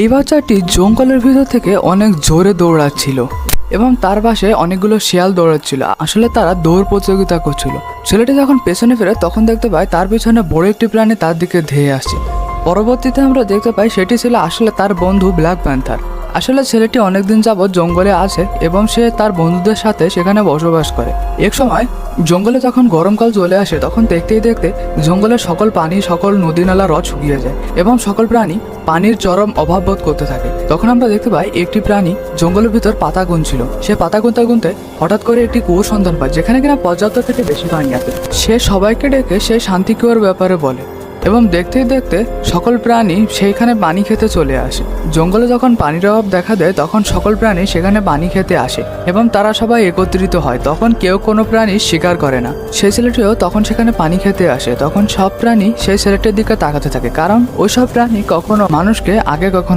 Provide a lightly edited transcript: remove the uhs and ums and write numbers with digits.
এই বাচ্চাটি জঙ্গলের ভিতর থেকে অনেক জোরে দৌড়াচ্ছিল এবং তার পাশে অনেকগুলো শিয়াল দৌড়াচ্ছিল। আসলে তারা দৌড় প্রতিযোগিতা করছিল। ছেলেটি যখন পেছনে ফেরে তখন দেখতে পায় তার পিছনে বড় একটি প্রাণী তার দিকে ধেয়ে আসছে। পরবর্তীতে আমরা দেখতে পাই সেটি ছিল আসলে তার বন্ধু ব্ল্যাক প্যান্থার। আসলে ছেলেটি অনেকদিন যাবৎ জঙ্গলে আছে এবং সে তার বন্ধুদের সাথে সেখানে বসবাস করে। এক সময় জঙ্গলে যখন গরমকাল চলে আসে তখন দেখতেই দেখতে জঙ্গলের সকল পানি, সকল নদী নালা হ্রদ শুকিয়ে যায় এবং সকল প্রাণী পানির চরম অভাব বোধ করতে থাকে। তখন আমরা দেখতে পাই একটি প্রাণী জঙ্গলের ভিতর পাতা গুনছিল। সে পাতা গুনতে গুনতে হঠাৎ করে একটি কুয়োর সন্ধান পায় যেখানে কিনা পর্যাপ্ত থেকে বেশি পানি আছে। সে সবাইকে ডেকে সে শান্তি কুয়োর ব্যাপারে বলে এবং দেখতে দেখতে সকল প্রাণী সেইখানে পানি খেতে চলে আসে। জঙ্গলে যখন পানির অভাব দেখা দেয় তখন সকল প্রাণী সেখানে পানি খেতে আসে এবং তারা সবাই একত্রিত হয়। তখন কেউ কোনো প্রাণী শিকার করে না। সেই ছেলেটিও তখন সেখানে পানি খেতে আসে। তখন সব প্রাণী সেই ছেলেটির দিকে তাকাতে থাকে, কারণ ওই সব প্রাণী কখনো মানুষকে আগে কখনো